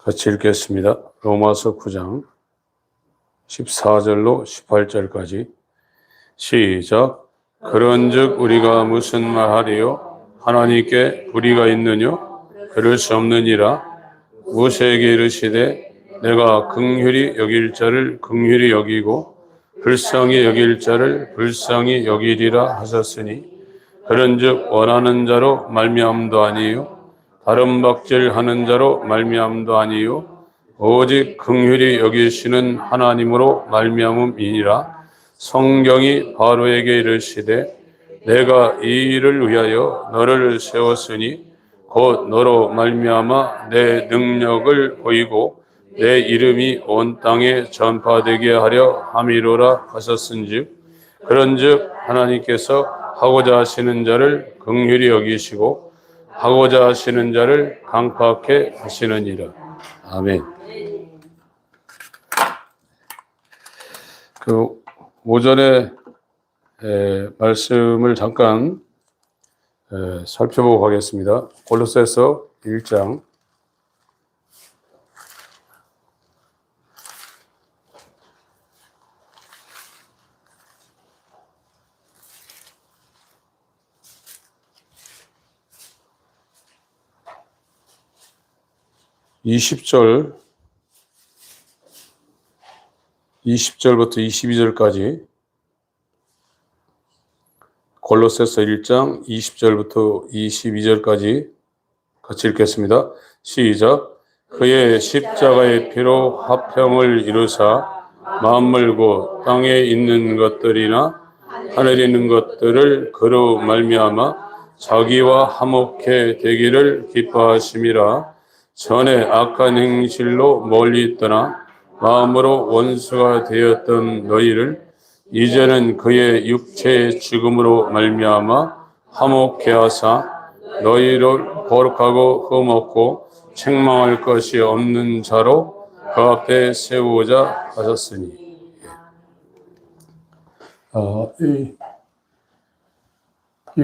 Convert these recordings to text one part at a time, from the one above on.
같이 읽겠습니다. 로마서 9장 14절로 18절까지 시작. 그런즉 우리가 무슨 말하리요? 하나님께 불의가 있느냐? 그럴 수 없느니라. 모세에게 이르시되 내가 긍휼히 여길 자를 긍휼히 여기고 불쌍히 여길 자를 불쌍히 여기리라 하셨으니 그런즉 원하는 자로 말미암도 아니요 다른 박질하는 자로 말미암도 아니요 오직 긍휼히 여기시는 하나님으로 말미암음이니라. 성경이 바로에게 이르시되 내가 이 일을 위하여 너를 세웠으니 곧 너로 말미암아 내 능력을 보이고 내 이름이 온 땅에 전파되게 하려 함이로라 하셨은즉 그런즉 하나님께서 하고자 하시는 자를 긍휼히 여기시고 하고자 하시는 자를 강팍해 하시느니라. 아멘. 그 오전에 말씀을 잠깐 살펴보고 가겠습니다. 골로새서 1장 20절부터 22절까지 골로새서 1장 20절부터 22절까지 같이 읽겠습니다. 시작. 그의 십자가의 피로 화평을 이루사 만물 곧 땅에 있는 것들이나 하늘에 있는 것들을 그로 말미암아 자기와 화목해 되기를 기뻐하심이라. 전에 악한 행실로 멀리 떠나 마음으로 원수가 되었던 너희를 이제는 그의 육체의 죽음으로 말미암아 화목케 하사 너희를 거룩하고 흠없고 책망할 것이 없는 자로 그 앞에 세우고자 하셨으니. 이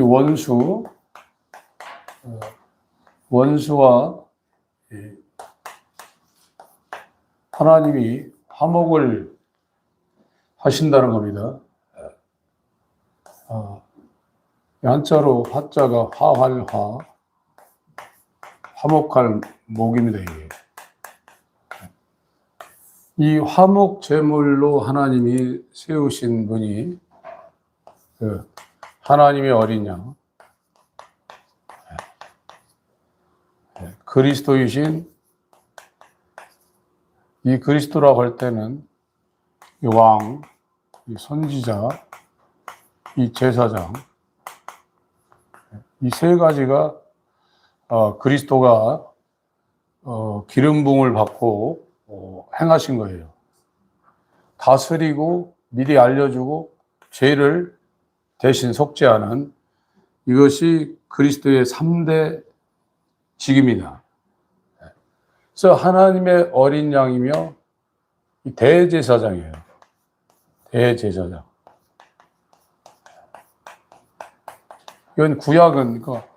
원수와 하나님이 화목을 하신다는 겁니다. 한자로 화자가 화활화, 화목할 목입니다. 이게. 이 화목 제물로 하나님이 세우신 분이 하나님의 어린 양, 그리스도이신 이 그리스도라고 할 때는 이 왕, 이 선지자, 이 제사장, 이 세 가지가 그리스도가 기름 부음을 받고 행하신 거예요. 다스리고 미리 알려주고 죄를 대신 속죄하는 이것이 그리스도의 3대 직입니다. 그래서 하나님의 어린 양이며 대제사장이에요. 대제사장. 이건 구약은, 그러니까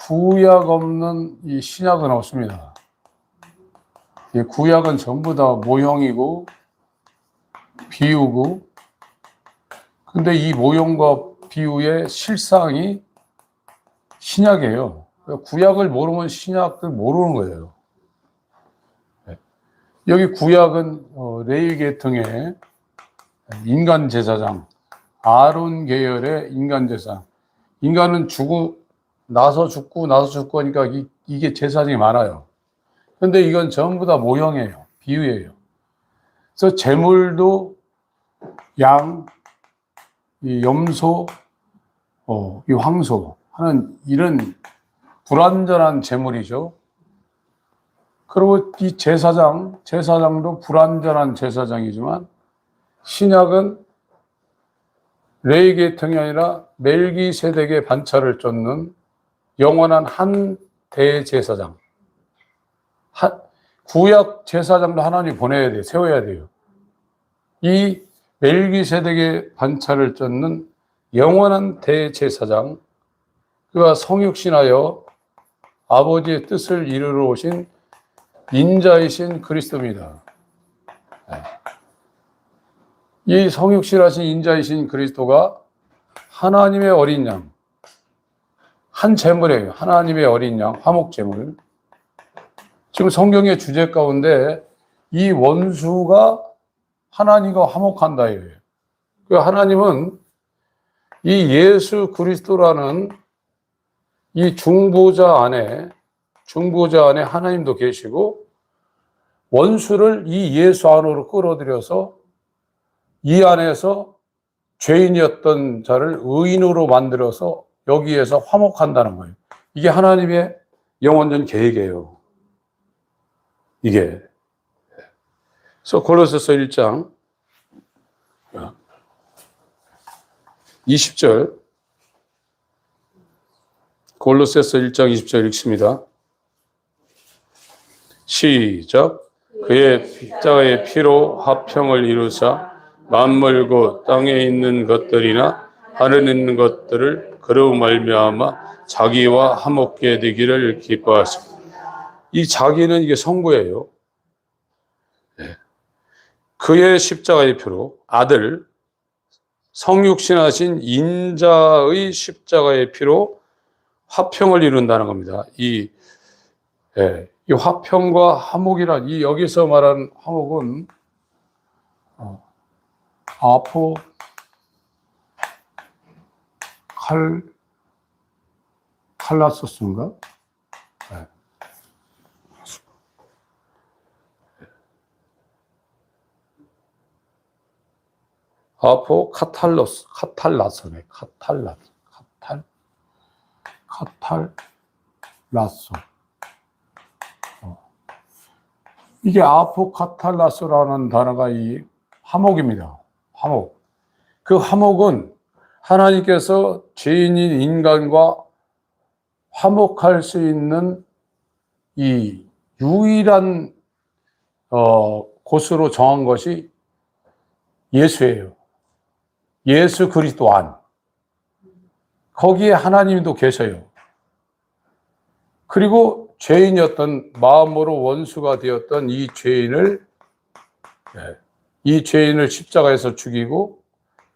구약 없는 이 신약은 없습니다. 이 구약은 전부 다 모형이고 비유고, 근데 이 모형과 비유의 실상이 신약이에요. 구약을 모르면 신약을 모르는 거예요. 여기 구약은 레위 계통의 인간 제사장, 아론 계열의 인간 제사장. 인간은 죽고 나서 죽고 하니까 이게 제사장이 많아요. 그런데 이건 전부 다 모형이에요. 비유예요. 그래서 제물도 양, 이 염소, 이 황소 하는 이런 불완전한 제물이죠. 그리고 이 제사장도 불완전한 제사장이지만 신약은 레위 계통이 아니라 멜기세덱의 반차를 쫓는 영원한 한 대제사장. 구약 제사장도 하나님이 보내야 돼요. 세워야 돼요. 이 멜기세덱의 반차를 쫓는 영원한 대제사장, 그가 성육신하여 아버지의 뜻을 이루러 오신 인자이신 그리스도입니다. 이 성육신하신 인자이신 그리스도가 하나님의 어린 양, 한 제물이에요. 하나님의 어린 양, 화목 제물. 지금 성경의 주제 가운데 이 원수가 하나님과 화목한다 이거예요. 그 하나님은 이 예수 그리스도라는 이 중보자 안에 하나님도 계시고 원수를 이 예수 안으로 끌어들여서 이 안에서 죄인이었던 자를 의인으로 만들어서 여기에서 화목한다는 거예요. 이게 하나님의 영원전 계획이에요. 이게. 그래서 골로새서 1장 20절, 골로새서 1장 20절 읽습니다. 시작. 그의 십자가의 피로 화평을 이루사 만물 곧 땅에 있는 것들이나 하늘에 있는 것들을 그로 말미암아 자기와 화목게 되기를 기뻐하시고. 이 자기는 이게 성부예요. 그의 십자가의 피로 아들 성육신하신 인자의 십자가의 피로 화평을 이룬다는 겁니다. 이 화평과 화목이란 이 여기서 말하는 화목은 아포 칼라소스인가? 네. 아포 카탈라소네. 카탈라소. 이게 아포 카탈라소라는 단어가 이 화목입니다. 화목. 그 화목은 하나님께서 죄인인 인간과 화목할 수 있는 이 유일한 곳으로 정한 것이 예수예요. 예수 그리스도 안. 거기에 하나님도 계셔요. 그리고 죄인이었던 마음으로 원수가 되었던 이 죄인을 십자가에서 죽이고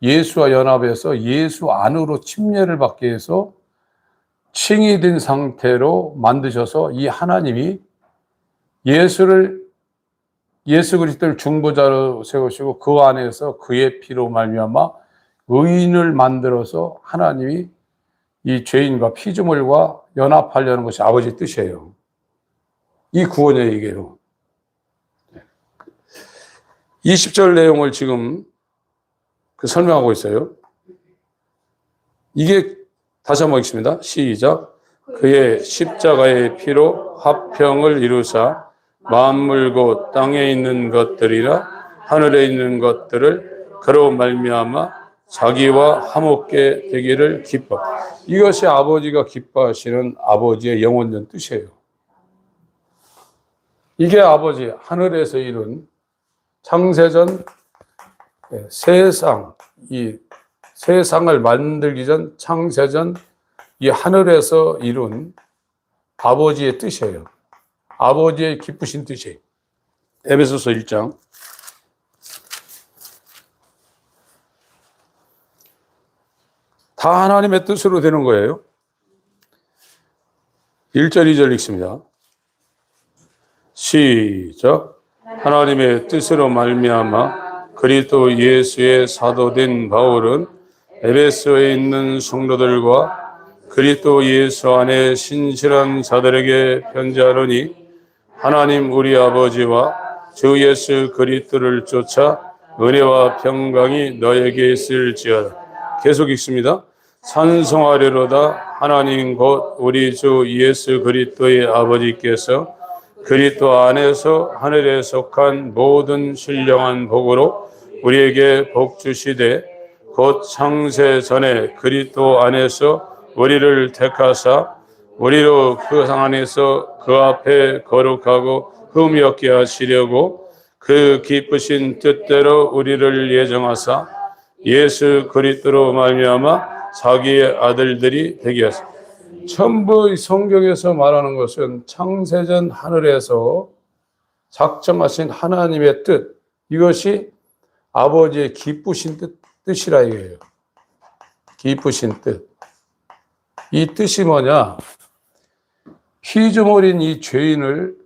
예수와 연합해서 예수 안으로 침례를 받게 해서 칭이 된 상태로 만드셔서 이 하나님이 예수 그리스도를 중보자로 세우시고 그 안에서 그의 피로 말미암아 의인을 만들어서 하나님이 이 죄인과 피조물과 연합하려는 것이 아버지의 뜻이에요. 이 구원의 얘기로 20절 내용을 지금 설명하고 있어요. 이게 다시 한번 읽습니다. 시작. 그의 십자가의 피로 화평을 이루사 만물 곧 땅에 있는 것들이나 하늘에 있는 것들을 그로 말미암아 자기와 화목게 되기를 기뻐. 이것이 아버지가 기뻐하시는 아버지의 영원전 뜻이에요. 이게 아버지 하늘에서 이룬 창세전 이 세상을 만들기 전 창세전 이 하늘에서 이룬 아버지의 뜻이에요. 아버지의 기쁘신 뜻이에요. 에베소서 1장 다 하나님의 뜻으로 되는 거예요. 1절 2절 읽습니다. 시작. 하나님의 뜻으로 말미암아 그리스도 예수의 사도된 바울은 에베소에 있는 성도들과 그리스도 예수 안에 신실한 자들에게 편지하노니 하나님 우리 아버지와 주 예수 그리스도를 쫓아 은혜와 평강이 너에게 있을지어다. 계속 읽습니다. 찬송하리로다. 하나님 곧 우리 주 예수 그리스도의 아버지께서 그리스도 안에서 하늘에 속한 모든 신령한 복으로 우리에게 복 주시되 곧 창세 전에 그리스도 안에서 우리를 택하사 우리로 그 상 안에서 그 앞에 거룩하고 흠이 없게 하시려고 그 기쁘신 뜻대로 우리를 예정하사 예수 그리스도로 말미암아 자기의 아들들이 되게 하셨습니다. 전부 성경에서 말하는 것은 창세전 하늘에서 작정하신 하나님의 뜻, 이것이 아버지의 기쁘신 뜻이라 이거예요. 기쁘신 뜻. 이 뜻이 뭐냐? 피조물인 이 죄인을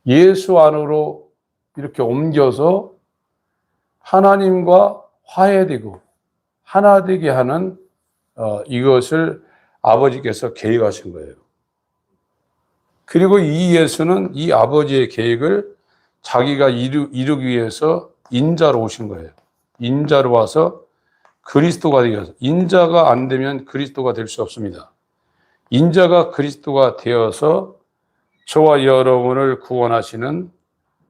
예수 안으로 이렇게 옮겨서 하나님과 화해되고 하나 되게 하는 이것을 아버지께서 계획하신 거예요. 그리고 이 예수는 이 아버지의 계획을 자기가 이루기 위해서 인자로 오신 거예요. 인자로 와서 그리스도가 되기 위해서. 인자가 안 되면 그리스도가 될 수 없습니다. 인자가 그리스도가 되어서 저와 여러분을 구원하시는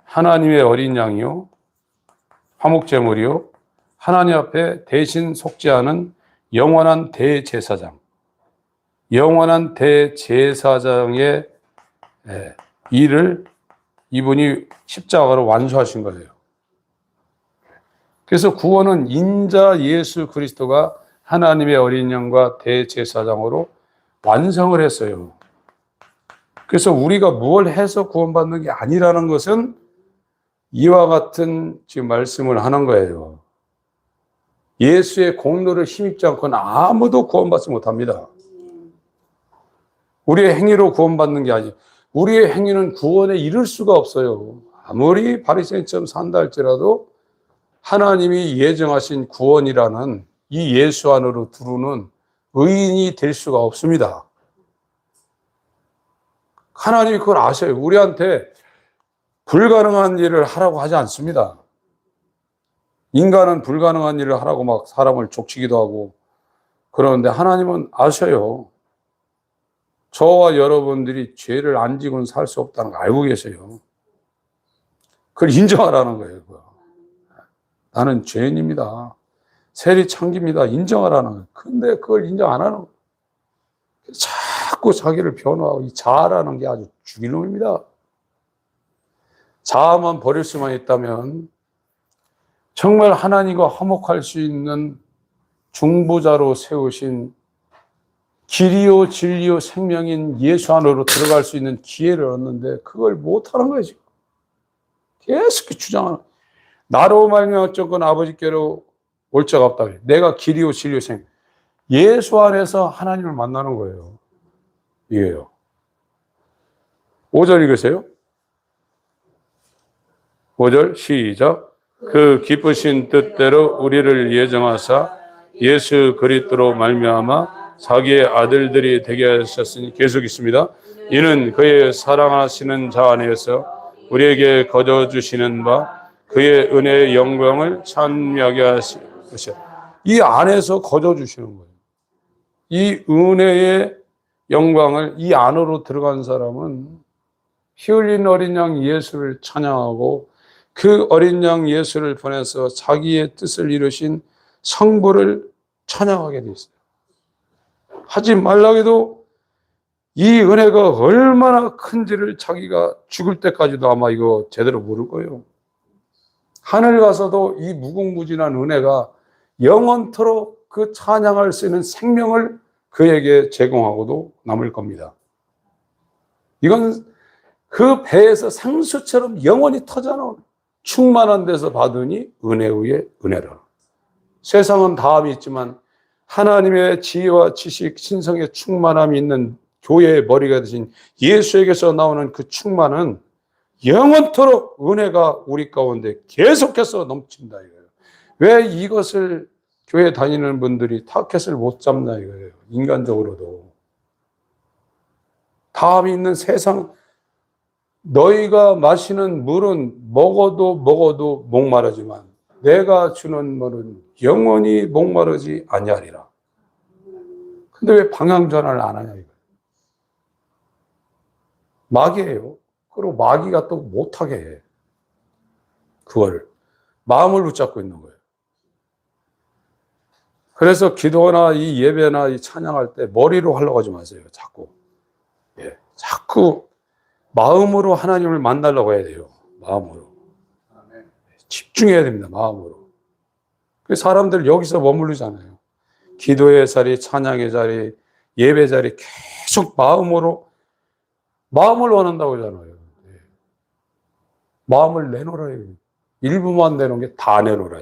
하나님의 어린 양이요, 화목제물이요, 하나님 앞에 대신 속죄하는 영원한 대제사장, 영원한 대제사장의 일을 이분이 십자가로 완수하신 거예요. 그래서 구원은 인자 예수 그리스도가 하나님의 어린 양과 대제사장으로 완성을 했어요. 그래서 우리가 뭘 해서 구원받는 게 아니라는 것은 이와 같은 지금 말씀을 하는 거예요. 예수의 공로를 힘입지 않고는 아무도 구원받지 못합니다. 우리의 행위로 구원받는 게 아니에요. 우리의 행위는 구원에 이를 수가 없어요. 아무리 바리새인처럼 산다 할지라도 하나님이 예정하신 구원이라는 이 예수 안으로 들어오는 의인이 될 수가 없습니다. 하나님이 그걸 아셔요. 우리한테 불가능한 일을 하라고 하지 않습니다. 인간은 불가능한 일을 하라고 막 사람을 족치기도 하고 그러는데 하나님은 아셔요. 저와 여러분들이 죄를 안 지고는 살 수 없다는 거 알고 계세요. 그걸 인정하라는 거예요. 나는 죄인입니다. 세리 창기입니다. 인정하라는 거예요. 근데 그걸 인정 안 하는 거예요. 자꾸 자기를 변호하고 이 자아라는 게 아주 죽일 놈입니다. 자아만 버릴 수만 있다면 정말 하나님과 화목할 수 있는 중보자로 세우신 길이요 진리요 생명인 예수 안으로 들어갈 수 있는 기회를 얻는데 그걸 못하는 거예요. 지금 계속 주장하는, 나로 말미암아 어쨌건 아버지께로 올 자가 없다 그래. 내가 길이요 진리요 생명, 예수 안에서 하나님을 만나는 거예요. 이게요. 5절 읽으세요. 5절 시작. 그 기쁘신 뜻대로 우리를 예정하사 예수 그리스도로 말미암아 자기의 아들들이 되게 하셨으니, 계속 있습니다. 이는 그의 사랑하시는 자 안에서 우리에게 거저 주시는 바 그의 은혜의 영광을 찬미하게 하실 것이야. 이 안에서 거저 주시는 거예요. 이 은혜의 영광을 이 안으로 들어간 사람은 피 흘린 어린 양 예수를 찬양하고 그 어린 양 예수를 보내서 자기의 뜻을 이루신 성부를 찬양하게 돼 있어요. 하지 말라고 해도 이 은혜가 얼마나 큰지를 자기가 죽을 때까지도 아마 이거 제대로 모를 거예요. 하늘 가서도 이 무궁무진한 은혜가 영원토록 그 찬양할 수 있는 생명을 그에게 제공하고도 남을 겁니다. 이건 그 배에서 생수처럼 영원히 터져나오는 충만한 데서 받으니 은혜 위에 은혜라. 세상은 다함이 있지만 하나님의 지혜와 지식, 신성의 충만함이 있는 교회의 머리가 되신 예수에게서 나오는 그 충만은 영원토록 은혜가 우리 가운데 계속해서 넘친다 이거예요. 왜 이것을 교회 다니는 분들이 타켓을 못 잡나 이거예요. 인간적으로도. 다함이 있는 세상, 너희가 마시는 물은 먹어도 목마르지만 내가 주는 물은 영원히 목마르지 아니하리라. 근데 왜 방향 전환을 안 하냐 이거예요. 마귀예요. 그리고 마귀가 또 못하게 해. 그걸 마음을 붙잡고 있는 거예요. 그래서 기도나 이 예배나 이 찬양할 때 머리로 하려고 하지 마세요. 자꾸. 예, 자꾸 마음으로 하나님을 만나려고 해야 돼요. 마음으로. 집중해야 됩니다. 마음으로. 사람들 여기서 머무르잖아요. 기도의 자리, 찬양의 자리, 예배 자리 계속 마음을 원한다고 하잖아요. 마음을 내놓으라. 일부만 내놓은 게 다 내놓으라.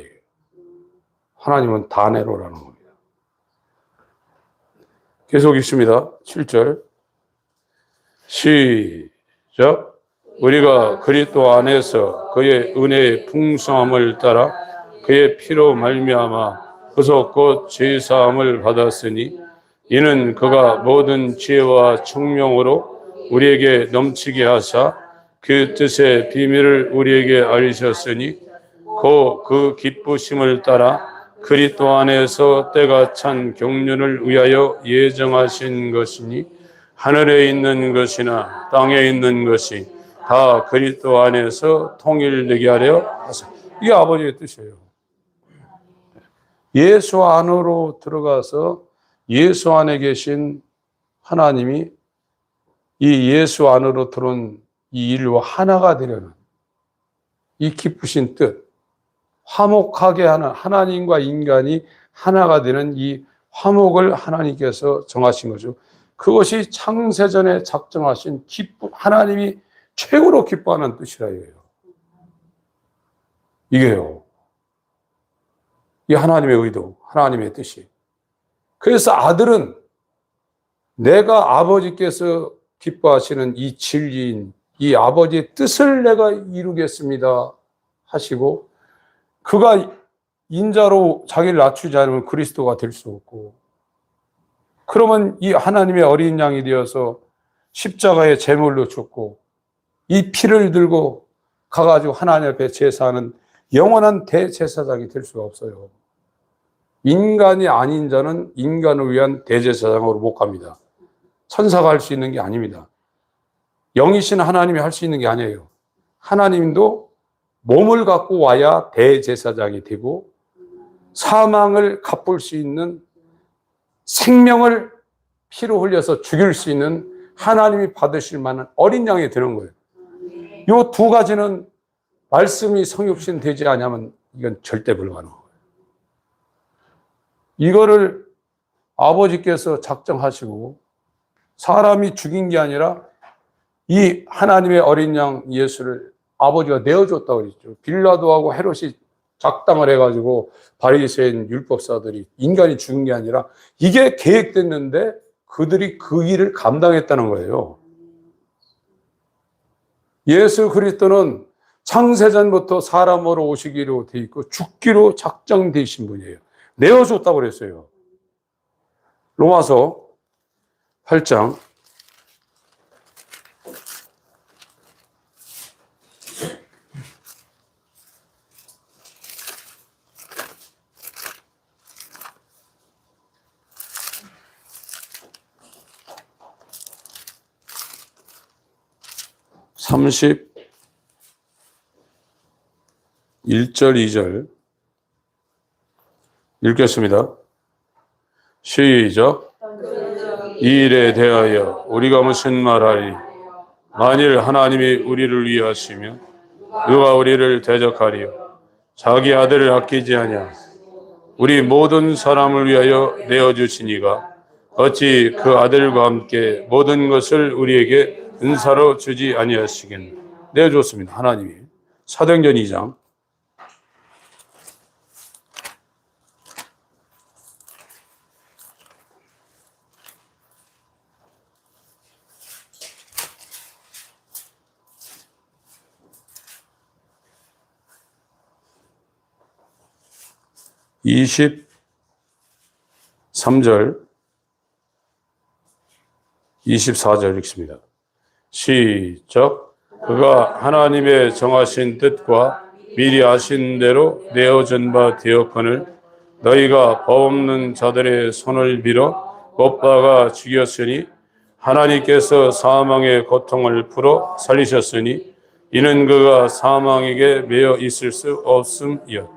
하나님은 다 내놓으라는 겁니다. 계속 읽습니다. 7절. 시작. 우리가 그리스도 안에서 그의 은혜의 풍성함을 따라 그의 피로 말미암아 구속 죄 사함을 받았으니 이는 그가 모든 지혜와 청명으로 우리에게 넘치게 하사 그 뜻의 비밀을 우리에게 알리셨으니 그 기쁘심을 따라 그리스도 안에서 때가 찬 경륜을 위하여 예정하신 것이니 하늘에 있는 것이나 땅에 있는 것이 다 그리스도 안에서 통일되게 하려 하사. 이게 아버지의 뜻이에요. 예수 안으로 들어가서 예수 안에 계신 하나님이 이 예수 안으로 들어온 이 인류와 하나가 되려는 이 기쁘신 뜻, 화목하게 하는 하나님과 인간이 하나가 되는 이 화목을 하나님께서 정하신 거죠. 그것이 창세전에 작정하신 하나님이 최고로 기뻐하는 뜻이라 이거예요. 이게요. 이 하나님의 의도, 하나님의 뜻이. 그래서 아들은 내가 아버지께서 기뻐하시는 이 진리인 이 아버지의 뜻을 내가 이루겠습니다 하시고, 그가 인자로 자기를 낮추지 않으면 그리스도가 될 수 없고, 그러면 이 하나님의 어린 양이 되어서 십자가에 제물로 죽고 이 피를 들고 가가지고 하나님 앞에 제사하는 영원한 대제사장이 될 수가 없어요. 인간이 아닌 자는 인간을 위한 대제사장으로 못 갑니다. 천사가 할 수 있는 게 아닙니다. 영이신 하나님이 할 수 있는 게 아니에요. 하나님도 몸을 갖고 와야 대제사장이 되고 사망을 갚을 수 있는 생명을 피로 흘려서 죽일 수 있는 하나님이 받으실 만한 어린 양이 되는 거예요. 이 두 가지는 말씀이 성육신 되지 않으면 이건 절대 불가능한 거예요. 이거를 아버지께서 작정하시고 사람이 죽인 게 아니라 이 하나님의 어린 양 예수를 아버지가 내어줬다고 그랬죠. 빌라도하고 헤롯이 작당을 해가지고 바리새인 율법사들이 인간이 죽은 게 아니라 이게 계획됐는데 그들이 그 일을 감당했다는 거예요. 예수 그리스도는 창세전부터 사람으로 오시기로 돼 있고 죽기로 작정되신 분이에요. 내어줬다고 그랬어요. 로마서 8장 31절 2절 읽겠습니다. 시작. 이 일에 대하여 우리가 무슨 말하리? 만일 하나님이 우리를 위하시며 누가 우리를 대적하리요? 자기 아들을 아끼지 아니하 우리 모든 사람을 위하여 내어주시니가 어찌 그 아들과 함께 모든 것을 우리에게 은사로 주지 아니하시겠느냐. 내어줬습니다. 하나님이. 사도행전 2장 23절 24절 읽습니다. 시작. 그가 하나님의 정하신 뜻과 미리 아신 대로 내어준 바 되었거늘 너희가 법 없는 자들의 손을 밀어 못 박아 죽였으니 하나님께서 사망의 고통을 풀어 살리셨으니 이는 그가 사망에게 매여 있을 수 없음이었다.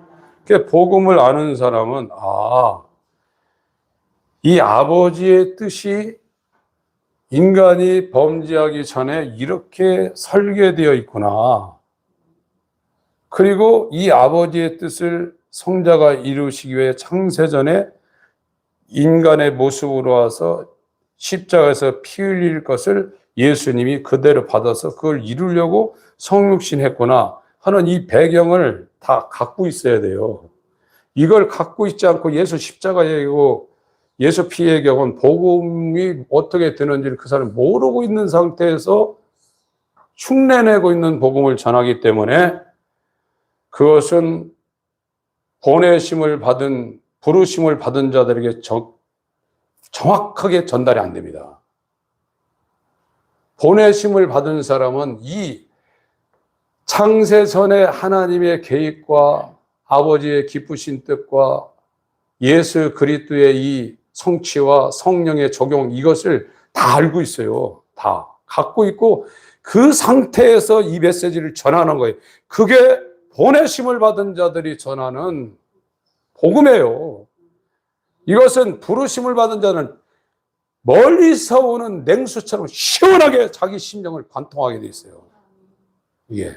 복음을 아는 사람은 이 아버지의 뜻이 인간이 범죄하기 전에 이렇게 설계되어 있구나. 그리고 이 아버지의 뜻을 성자가 이루시기 위해 창세전에 인간의 모습으로 와서 십자가에서 피 흘릴 것을 예수님이 그대로 받아서 그걸 이루려고 성육신했구나. 하는 이 배경을 다 갖고 있어야 돼요. 이걸 갖고 있지 않고 예수 십자가의 얘기고 예수 피의 경은 복음이 어떻게 되는지를 그 사람이 모르고 있는 상태에서 흉내내고 있는 복음을 전하기 때문에 그것은 보내심을 받은, 부르심을 받은 자들에게 정확하게 전달이 안 됩니다. 보내심을 받은 사람은 이 창세전에 하나님의 계획과 아버지의 기쁘신 뜻과 예수 그리스도의 이 성취와 성령의 적용, 이것을 다 알고 있어요. 다 갖고 있고 그 상태에서 이 메시지를 전하는 거예요. 그게 보내심을 받은 자들이 전하는 복음이에요. 이것은 부르심을 받은 자는 멀리서 오는 냉수처럼 시원하게 자기 심령을 관통하게 돼 있어요. 이게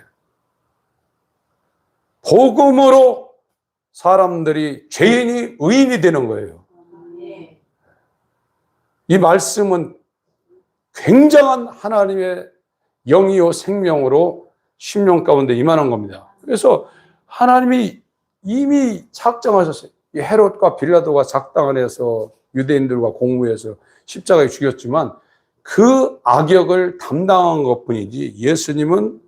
복음으로 사람들이 죄인이 의인이 되는 거예요. 이 말씀은 굉장한 하나님의 영이요 생명으로 심령 가운데 임하는 겁니다. 그래서 하나님이 이미 작정하셨어요. 이 헤롯과 빌라도가 작당 안에서 유대인들과 공무해서 십자가에 죽였지만 그 악역을 담당한 것뿐이지 예수님은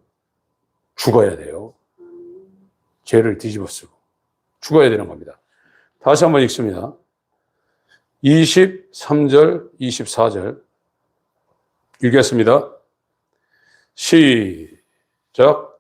죽어야 돼요. 죄를 뒤집어쓰고 죽어야 되는 겁니다. 다시 한번 읽습니다. 23절, 24절 읽겠습니다. 시작.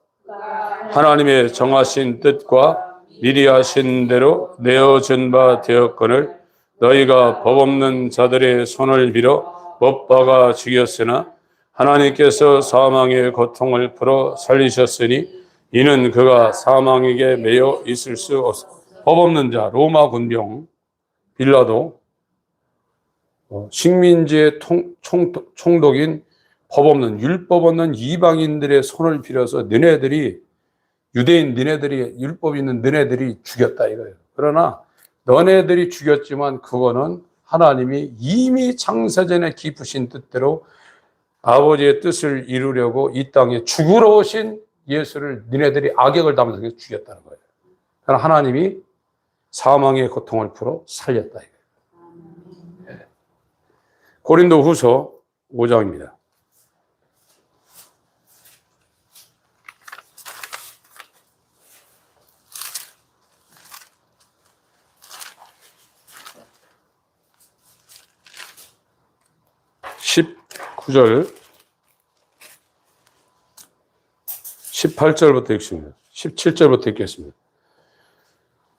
하나님의 정하신 뜻과 미리 하신 대로 내어준 바 되었거늘 너희가 법 없는 자들의 손을 빌어 못 박아 죽였으나 하나님께서 사망의 고통을 풀어 살리셨으니 이는 그가 사망에게 매여 있을 수 없어. 법 없는 자, 로마 군병 빌라도, 식민지의 총독인 법 없는, 율법 없는 이방인들의 손을 빌어서 너네들이, 유대인 너네들이, 율법 있는 너네들이 죽였다 이거예요. 그러나 너네들이 죽였지만 그거는 하나님이 이미 창세전에 깊으신 뜻대로 아버지의 뜻을 이루려고 이 땅에 죽으러 오신 예수를 너네들이 악역을 담아서 죽였다는 거예요. 그러나 하나님이 사망의 고통을 풀어 살렸다 이거예요. 고린도 후서 5장입니다. (19절) 18절부터 읽습니다. 17절부터 읽겠습니다.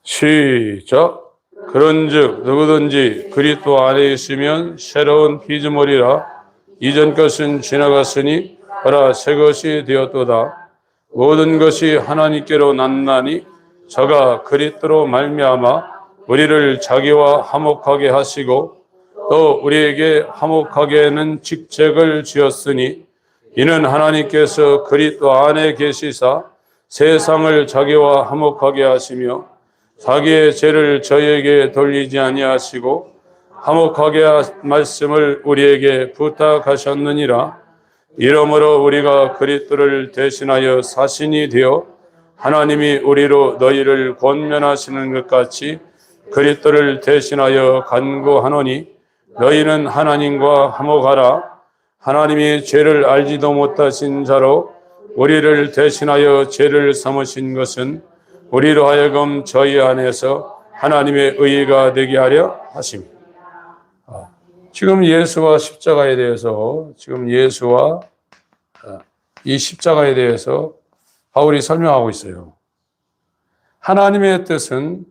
시작. 그런즉 누구든지 그리스도 안에 있으면 새로운 피조물이라 이전 것은 지나갔으니 보라 새 것이 되었도다. 모든 것이 하나님께로 났나니 저가 그리스도로 말미암아 우리를 자기와 화목하게 하시고 또 우리에게 화목하게 하는 직책을 지었으니 이는 하나님께서 그리스도 안에 계시사 세상을 자기와 화목하게 하시며 자기의 죄를 저희에게 돌리지 아니하시고 화목하게 할 말씀을 우리에게 부탁하셨느니라. 이러므로 우리가 그리스도를 대신하여 사신이 되어 하나님이 우리로 너희를 권면하시는 것 같이 그리스도를 대신하여 간구하노니 너희는 하나님과 화목하라. 하나님이 죄를 알지도 못하신 자로 우리를 대신하여 죄를 삼으신 것은 우리로 하여금 저희 안에서 하나님의 의가 되게 하려 하십니다. 지금 예수와 십자가에 대해서 예수와 이 십자가에 대해서 바울이 설명하고 있어요. 하나님의 뜻은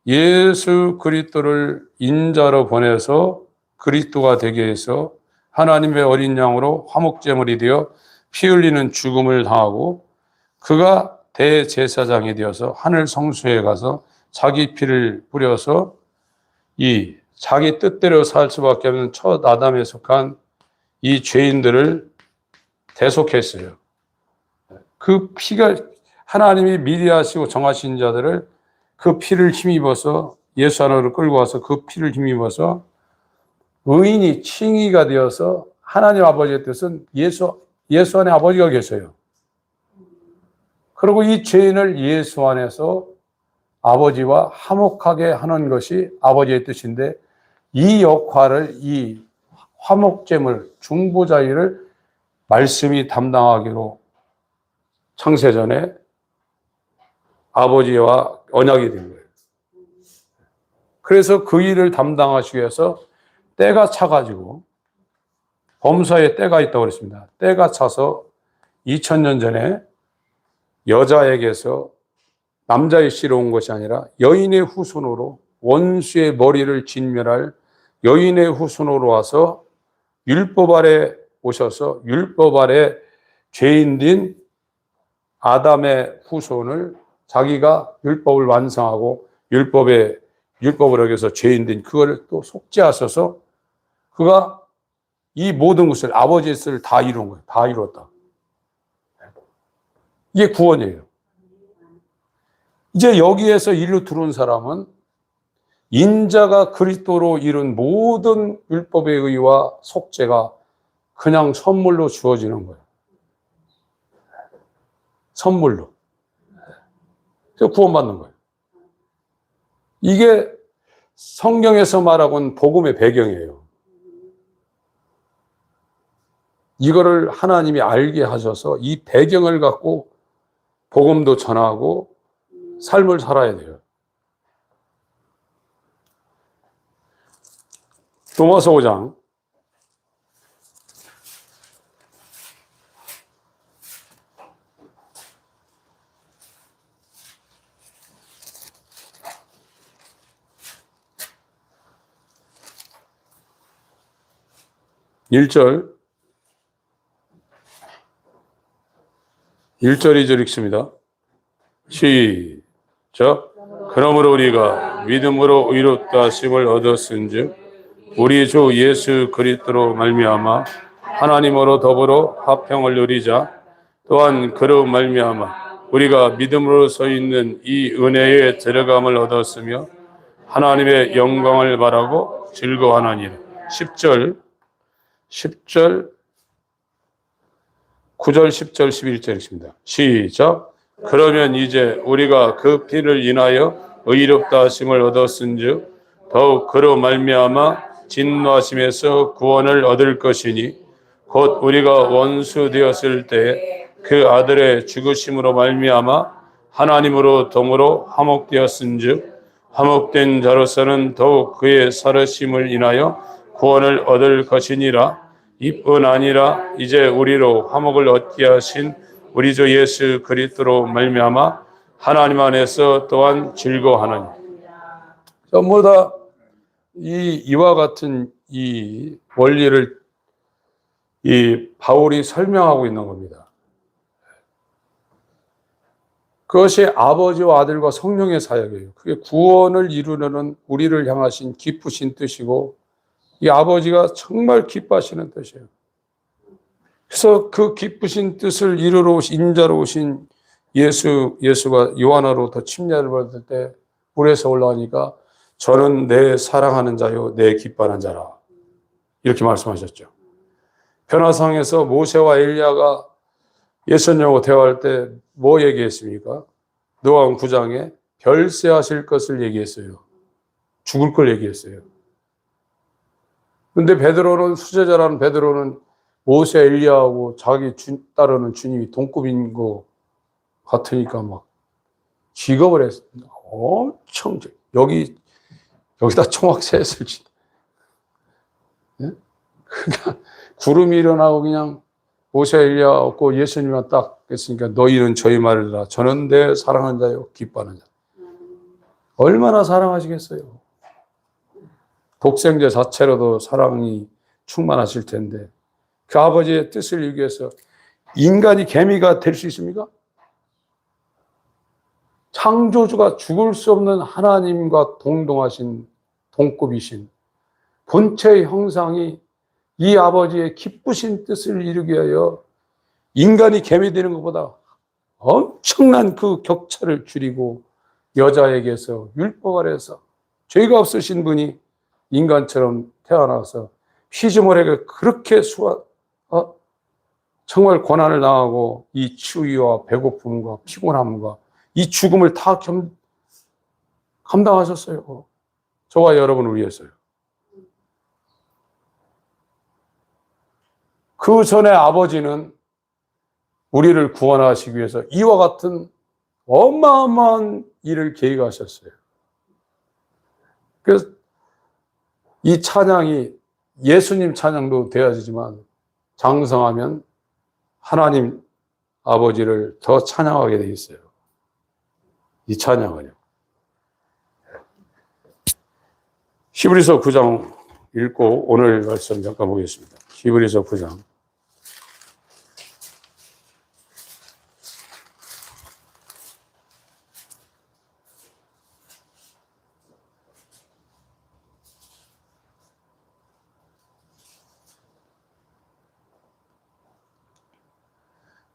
예수 그리스도를 인자로 보내서 그리스도가 되게 해서 하나님의 어린 양으로 화목제물이 되어 피 흘리는 죽음을 당하고 그가 대제사장이 되어서 하늘 성소에 가서 자기 피를 뿌려서 이 자기 뜻대로 살 수밖에 없는 첫 아담에 속한 이 죄인들을 대속했어요. 그 피가 하나님이 미리 하시고 정하신 자들을 그 피를 힘입어서 예수 안으로 끌고 와서 그 피를 힘입어서 의인이 칭의가 되어서 하나님 아버지의 뜻은 예수 안에 아버지가 계세요. 그리고 이 죄인을 예수 안에서 아버지와 화목하게 하는 것이 아버지의 뜻인데, 이 역할을, 이 화목제물, 중보자일을 말씀이 담당하기로 창세전에 아버지와 언약이 된 거예요. 그래서 그 일을 담당하시기 위해서 때가 차가지고, 범사에 때가 있다고 그랬습니다. 때가 차서 2000년 전에 여자에게서 남자의 씨로 온 것이 아니라 여인의 후손으로, 원수의 머리를 진멸할 여인의 후손으로 와서 율법 아래 오셔서 율법 아래 죄인된 아담의 후손을, 자기가 율법을 완성하고 율법을 어겨서 죄인된 그거를 또 속죄하셔서 그가 이 모든 것을, 아버지의 뜻을 다 이룬 거예요. 다 이뤘다. 이게 구원이에요. 이제 여기에서 일로 들어온 사람은 인자가 그리스도로 이룬 모든 율법의 의와 속죄가 그냥 선물로 주어지는 거예요. 선물로. 그래서 구원받는 거예요. 이게 성경에서 말하고는 복음의 배경이에요. 이거를 하나님이 알게 하셔서 이 배경을 갖고 복음도 전하고 삶을 살아야 돼요. 로마서 5장 1절 2절 읽습니다. 시작. 그러므로 우리가 믿음으로 의롭다 하심을 얻었은즉 우리 주 예수 그리스도로 말미암아 하나님으로 더불어 화평을 누리자. 또한 그로 말미암아 우리가 믿음으로 서 있는 이 은혜에 들어감을 얻었으며 하나님의 영광을 바라고 즐거워하나니라. 10절 9절 10절 11절 있습니다. 시작. 그러면 이제 우리가 그 피를 인하여 의롭다 하심을 얻었은즉 더욱 그로 말미암아 진노하심에서 구원을 얻을 것이니 곧 우리가 원수 되었을 때 그 아들의 죽으심으로 말미암아 하나님으로 동으로 화목되었은즉 화목된 자로서는 더욱 그의 살으심을 인하여 구원을 얻을 것이니라. 이뿐 아니라 이제 우리로 화목을 얻게 하신 우리 주 예수 그리스도로 말미암아 하나님 안에서 또한 즐거워하느니. 전부 다 이와 같은 이 원리를 이 바울이 설명하고 있는 겁니다. 그것이 아버지와 아들과 성령의 사역이에요. 그게 구원을 이루려는 우리를 향하신 기쁘신 뜻이고, 이 아버지가 정말 기뻐하시는 뜻이에요. 그래서 그 기쁘신 뜻을 이루러 오신, 인자로 오신 예수가 요한으로부터 침례를 받을 때 물에서 올라오니까 저는 내 사랑하는 자요, 내 기뻐하는 자라. 이렇게 말씀하셨죠. 변화상에서 모세와 엘리야가 예수님하고 대화할 때 뭐 얘기했습니까? 누가복음 9장에 별세하실 것을 얘기했어요. 죽을 걸 얘기했어요. 근데 베드로는, 수제자라는 베드로는 모세 엘리야하고 자기 따르는 주님이 동급인 거 같으니까 막 기겁을 했습니다. 엄청 여기다 총학새했을 지. 예? 그러니까 구름이 일어나고 그냥 모세 엘리야 없고 예수님만 딱 했으니까 너희는 저희 말을 들으라. 저는 내 사랑하는 자요 기뻐하는 자. 얼마나 사랑하시겠어요. 독생자 자체로도 사랑이 충만하실 텐데 그 아버지의 뜻을 이루기 위해서 인간이 개미가 될 수 있습니까? 창조주가 죽을 수 없는 하나님과 동등하신 동급이신 본체의 형상이 이 아버지의 기쁘신 뜻을 이루기 위하여 인간이 개미 되는 것보다 엄청난 그 격차를 줄이고 여자에게서 율법 아래에서 죄가 없으신 분이 인간처럼 태어나서 피조물에게 그렇게 정말 고난을 당하고 이 추위와 배고픔과 피곤함과 이 죽음을 다 감당하셨어요. 저와 여러분을 위해서요. 그 전에 아버지는 우리를 구원하시기 위해서 이와 같은 어마어마한 일을 계획하셨어요. 그래서 이 찬양이 예수님 찬양도 되어지지만 장성하면 하나님 아버지를 더 찬양하게 돼 있어요. 이 찬양은요. 히브리서 9장 읽고 오늘 말씀 잠깐 보겠습니다. 히브리서 9장.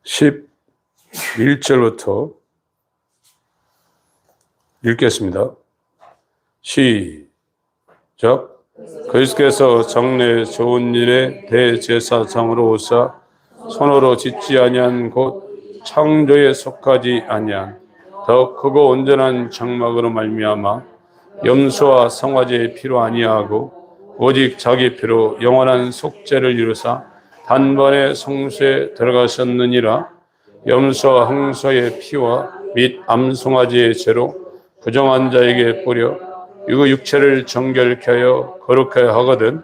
십 1절부터 읽겠습니다. 시작. 그리스도께서 정례 좋은 일에 대제사장으로 오사 손으로 짓지 아니한 곧 창조에 속하지 아니한 더 크고 온전한 장막으로 말미암아 염소와 성화제의 피로 아니하고 오직 자기 피로 영원한 속죄를 이루사 단번에 성소에 들어가셨느니라. 염소와 흥소의 피와 및 암송아지의 죄로 부정한 자에게 뿌려 이거 육체를 정결케 하여 거룩하게 하거든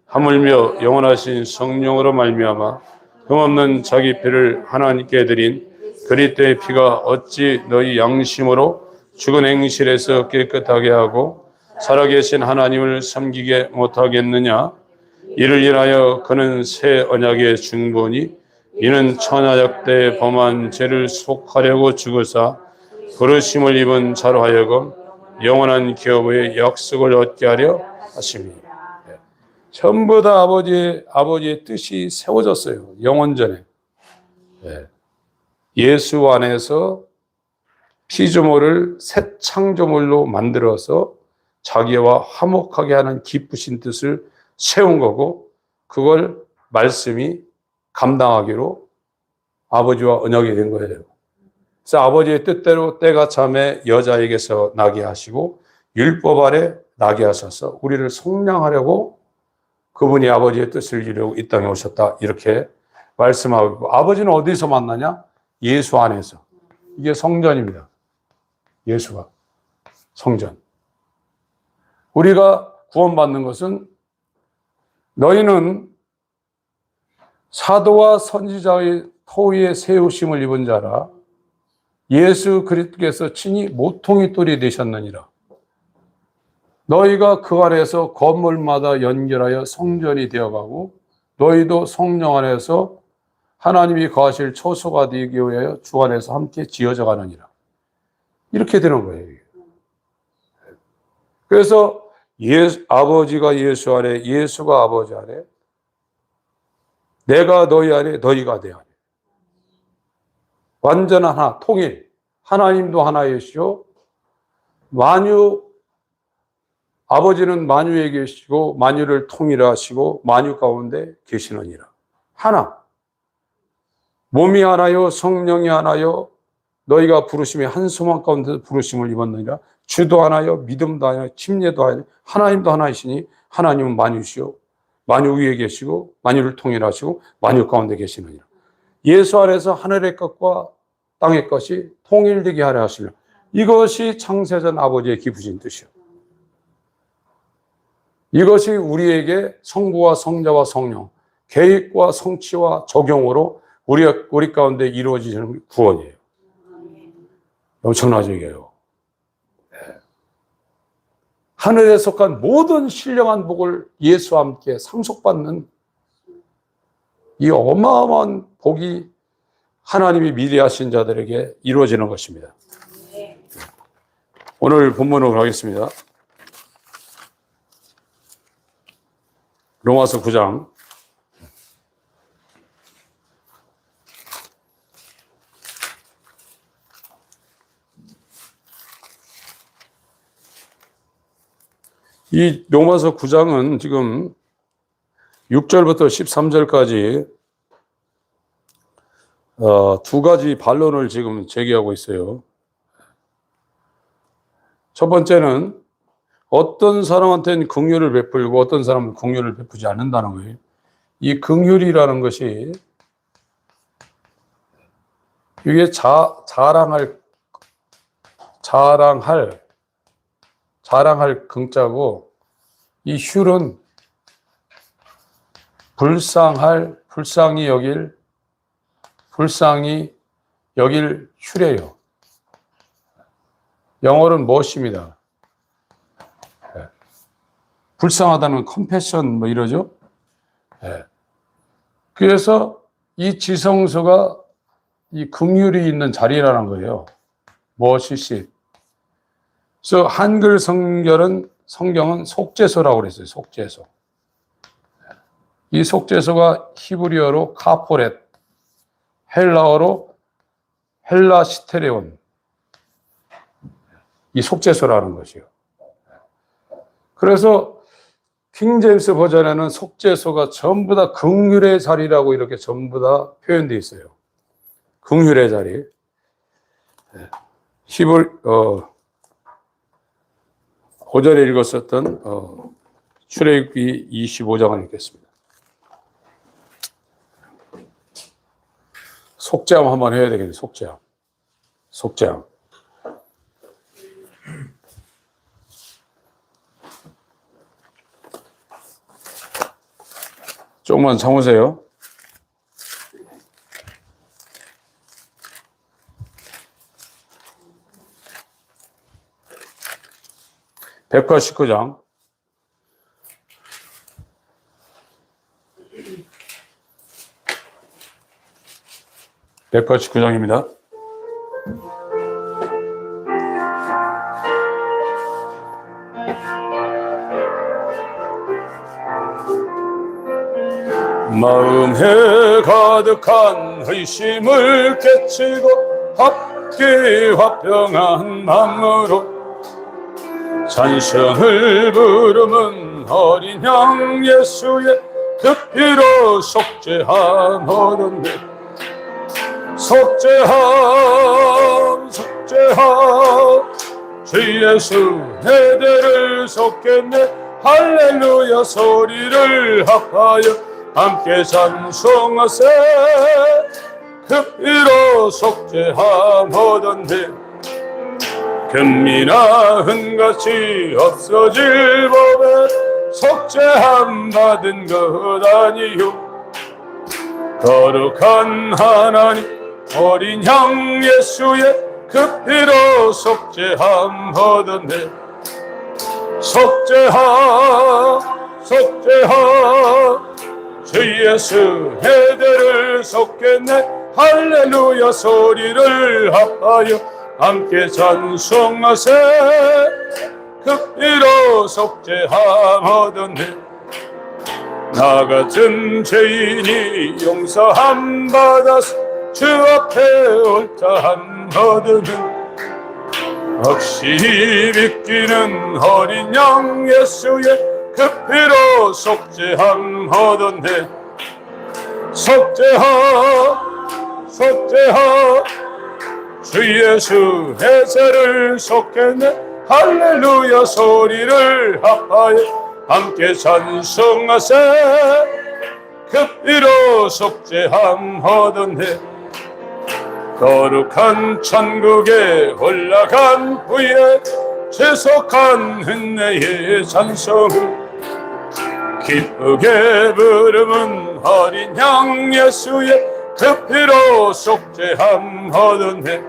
하물며 영원하신 성령으로 말미암아 흠없는 자기 피를 하나님께 드린 그리스도의 피가 어찌 너희 양심으로 죽은 행실에서 깨끗하게 하고 살아계신 하나님을 섬기게 못하겠느냐. 이를 인하여 그는 새 언약의 중보니 이는 천하약 때 범한 죄를 속하려고 죽으사 부르심을 입은 자로 하여금 영원한 기업의 약속을 얻게 하려 하십니다. 전부 다 아버지의 뜻이 세워졌어요. 영원전에. 예수 안에서 피조물을 새 창조물로 만들어서 자기와 화목하게 하는 기쁘신 뜻을 세운 거고 그걸 말씀이 감당하기로 아버지와 언약이 된 거예요. 그래서 아버지의 뜻대로 때가 참에 여자에게서 나게 하시고 율법 아래 나게 하셔서 우리를 속량하려고 그분이 아버지의 뜻을 이루려고 이 땅에 오셨다 이렇게 말씀하고 있고 아버지는 어디서 만나냐? 예수 안에서. 이게 성전입니다. 예수가 성전. 우리가 구원받는 것은 너희는 사도와 선지자의 토위에 세우심을 입은 자라 예수 그리스도께서 친히 모퉁이 돌이 되셨느니라. 너희가 그 안에서 건물마다 연결하여 성전이 되어가고 너희도 성령 안에서 하나님이 거하실 초소가 되기 위하여 주 안에서 함께 지어져 가느니라. 이렇게 되는 거예요. 그래서 아버지가 예수 안에, 예수가 아버지 안에, 내가 너희 안에, 너희가 내 안에. 완전 하나, 통일. 하나님도 하나이시오. 아버지는 만유에 계시고 만유를 통일하시고 만유 가운데 계시느니라. 하나. 몸이 하나요, 성령이 하나요, 너희가 부르심의 한 소망 가운데 부르심을 입었느니라. 주도 하나요, 믿음도 하나요, 침례도 하나요, 하나님도 하나이시니 하나님은 만유시오. 만유 위에 계시고 만유를 통일하시고 만유 가운데 계시느니라. 예수 안에서 하늘의 것과 땅의 것이 통일되게 하려 하시려. 이것이 창세전 아버지의 기쁘신 뜻이요. 이것이 우리에게 성부와 성자와 성령, 계획과 성취와 적용으로 우리 가운데 이루어지는 구원이에요. 엄청나죠, 이게요. 하늘에 속한 모든 신령한 복을 예수와 함께 상속받는 이 어마어마한 복이 하나님이 미래하신 자들에게 이루어지는 것입니다. 오늘 본문으로 가겠습니다. 로마서 9장. 이 로마서 9장은 지금 6절부터 13절까지 두 가지 반론을 지금 제기하고 있어요. 첫 번째는 어떤 사람한테는 긍휼을 베풀고 어떤 사람은 긍휼을 베푸지 않는다는 거예요. 이 긍휼이라는 것이 이게 자랑할 긍자고, 이 휼은 불쌍히 여길 휼이에요. 영어로는 무엇입니다. 불쌍하다는 컴패션 뭐 이러죠. 그래서 이 지성소가 이 긍휼이 있는 자리라는 거예요. 무엇이시. 그래서 한글 성경은 속죄소라고 그랬어요. 속죄소. 이 속죄소가 히브리어로 카포렛, 헬라어로 헬라시테레온, 이 속죄소라는 것이요. 그래서 킹제임스 버전에는 속죄소가 전부 다 긍휼의 자리라고 이렇게 전부 다 표현되어 있어요. 긍휼의 자리. 오전에 읽었었던 출애굽기 25장을 읽겠습니다. 속죄함 한번 해야 되겠네요. 속죄함. 조금만 참으세요. 백과 19장. 백과 19장입니다. 마음에 가득한 의심을 깨치고 합기 화평한 마음으로 찬송을 부르는 어린 양 예수의 그 피로 속죄함하던데, 속죄함 주 예수 내 죄를 속겠네. 할렐루야 소리를 합하여 함께 찬송하세. 그 피로 속죄함하던데 금이나 흔같이 없어질 법에 속죄함 받은 것 아니요. 거룩한 하나님 어린 양 예수의 그 피로 속죄함 하던데, 속죄함 주 예수 내 죄를 속겠네. 할렐루야 소리를 합하여 함께 찬송하세. 그 피로 속죄함 하던데 나 같은 죄인이 용서함 받아서 주 앞에 옳다함 얻으면 확실히 믿기는 어린 양 예수의 그 피로 속죄함 하던데, 속죄함 주 예수 내 죄를 속겠네. 할렐루야 소리를 합하여 함께 찬송하세. 그 피로 속죄함 하던데 거룩한 천국에 올라간 후에 죄속한 은혜의 찬송을 기쁘게 부르는 어린 양 예수의 그 피로 속죄함 하던데,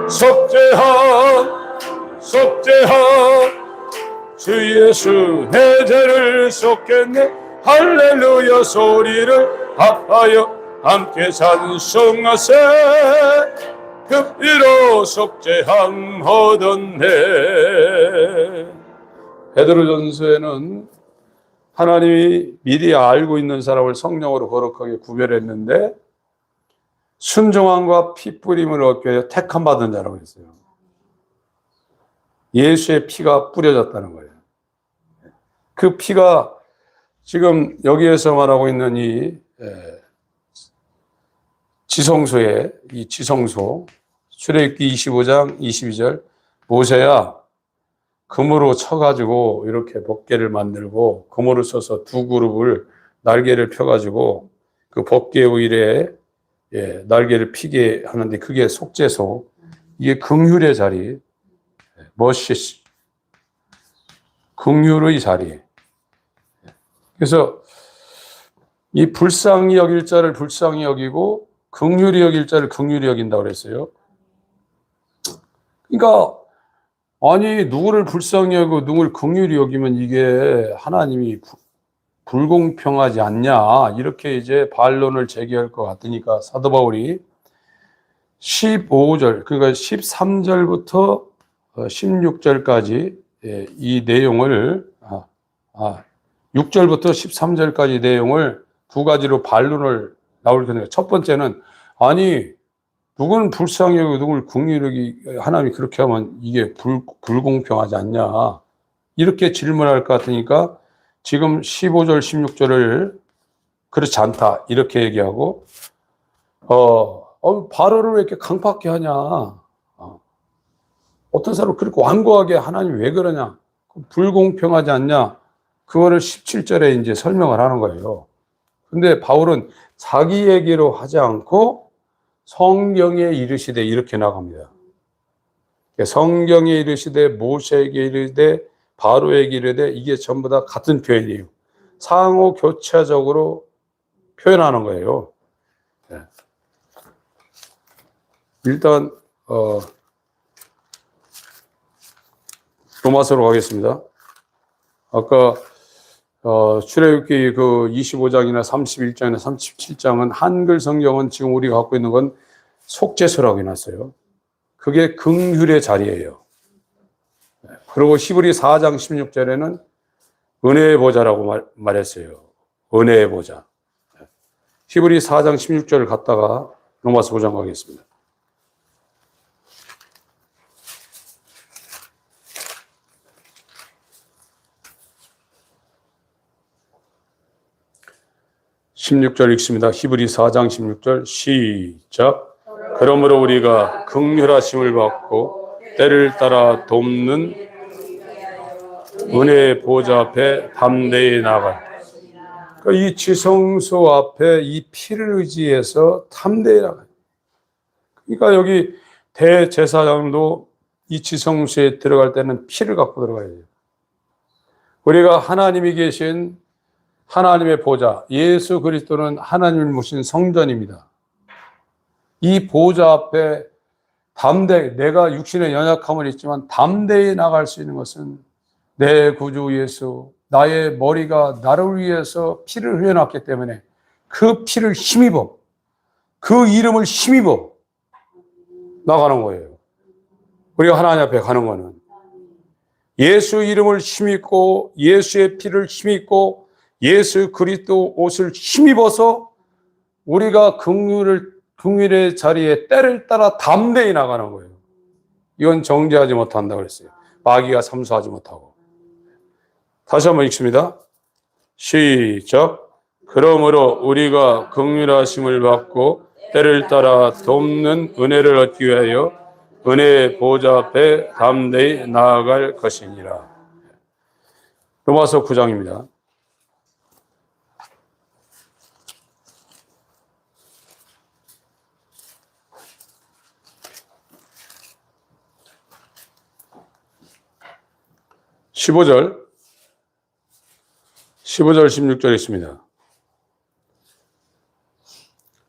속죄함 주 예수 내 죄를 속겠네. 할렐루야 소리를 합하여 함께 찬송하세. 그 피로 속죄함 하던데. 베드로전서에는 하나님이 미리 알고 있는 사람을 성령으로 거룩하게 구별했는데 순종함과 피 뿌림을 얻기 위해 택함 받은 자라고 했어요. 예수의 피가 뿌려졌다는 거예요. 그 피가 지금 여기에서 말하고 있는 이 지성소에, 이 지성소, 출애굽기 25장 22절, 모세야 금으로 쳐가지고 이렇게 법궤를 만들고 금으로 써서 두 그룹을 날개를 펴가지고 그 법궤 위에 날개를 피게 하는데 그게 속죄소, 이게 긍휼의 자리, 머시, 긍휼의 자리. 그래서 이 불쌍히 여길 자를 불쌍히 여기고 긍휼히 여길 자를 긍휼히 여긴다고 그랬어요. 그러니까 아니 누구를 불쌍히 여기고 누구를 긍휼히 여기면 이게 하나님이 불공평하지 않냐 이렇게 이제 반론을 제기할 것 같으니까 사도 바울이 15절 그러니까 13절부터 16절까지 이 내용을 6절부터 13절까지 내용을 두 가지로 반론을 나올 텐데 첫 번째는 아니 누구는 불쌍히 여기고 누구를 긍휼히 여기 하나님이 그렇게 하면 이게 불공평하지 않냐 이렇게 질문할 것 같으니까 지금 15절 16절을 그렇지 않다 이렇게 얘기하고 발언을 왜 이렇게 강팍하게 하냐 어떤 사람은 그렇게 완고하게 하나님 왜 그러냐 불공평하지 않냐 그거를 17절에 이제 설명을 하는 거예요. 근데 바울은 자기 얘기로 하지 않고 성경에 이르시되 이렇게 나갑니다. 성경에 이르시되 모세에게 이르되 바로에게 이르되 이게 전부 다 같은 표현이에요. 상호 교차적으로 표현하는 거예요. 일단 로마서로 가겠습니다. 아까 출애굽기 그 25장이나 31장이나 37장은 한글 성경은 지금 우리가 갖고 있는 건 속죄서라고 해놨어요. 그게 긍휼의 자리예요. 그리고 히브리 4장 16절에는 은혜의 보좌라고 말했어요. 은혜의 보좌. 히브리 4장 16절을 갖다가 로마서 5장 가겠습니다. (16절) 읽습니다. 히브리 4장 16절 시작. 그러므로 우리가 긍휼하심을 받고 때를 따라 돕는 은혜의 보좌 앞에 담대히 나갈. 그러니까 이 지성소 앞에 이 피를 의지해서 담대히 나가요. 그러니까 여기 대제사장도 이 지성소에 들어갈 때는 피를 갖고 들어가야 돼요. 우리가 하나님이 계신 하나님의 보좌, 예수 그리스도는 하나님을 모신 성전입니다. 이 보좌 앞에 담대히, 내가 육신의 연약함은 있지만 담대히 나갈 수 있는 것은 내 구주 예수, 나의 머리가 나를 위해서 피를 흘려놨기 때문에 그 피를 힘입어, 그 이름을 힘입어 나가는 거예요. 우리가 하나님 앞에 가는 거는 예수 이름을 힘입고 예수의 피를 힘입고 예수 그리스도 옷을 힘입어서 우리가 긍휼의 자리에 때를 따라 담대히 나가는 거예요. 이건 정죄하지 못한다고 그랬어요. 마귀가 삼수하지 못하고. 다시 한번 읽습니다. 시작. 그러므로 우리가 긍휼하심을 받고 때를 따라 돕는 은혜를 얻기 위하여 은혜의 보좌 앞에 담대히 나아갈 것이니라. 로마서 9장입니다. (15절) 16절 있습니다.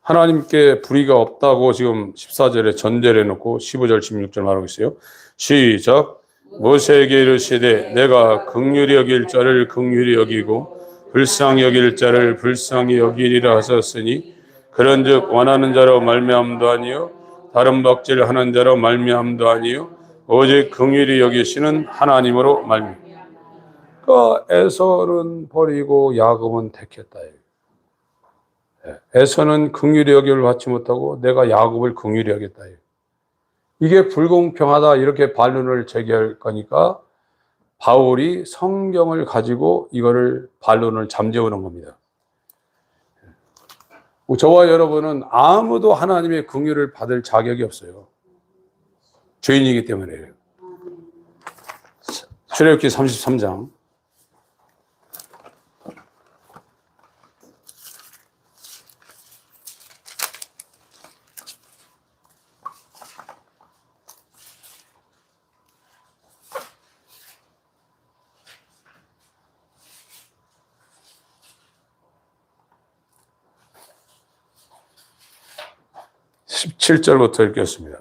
하나님께 불의가 없다고 지금 14절에 전제를 해놓고 15절 16절 말하고 있어요. 시작. 모세에게 이르시되 내가 긍휼히 여길 자를 긍휼히 여기고 불쌍히 여길 자를 불쌍히 여기리라 하셨으니 그런즉 원하는 자로 말미암도 아니요 다른 박질하는 자로 말미암도 아니요 오직 긍휼히 여기시는 하나님으로 말미암아. 그러니까 에서는 버리고 야곱은 택했다. 에서는 긍휼히 여김을 받지 못하고 내가 야곱을 긍휼히 여겼다. 이게 불공평하다 이렇게 반론을 제기할 거니까 바울이 성경을 가지고 이거를 반론을 잠재우는 겁니다. 저와 여러분은 아무도 하나님의 긍휼을 받을 자격이 없어요. 죄인이기 때문에요. 출애굽기 33장 17절부터 읽겠습니다.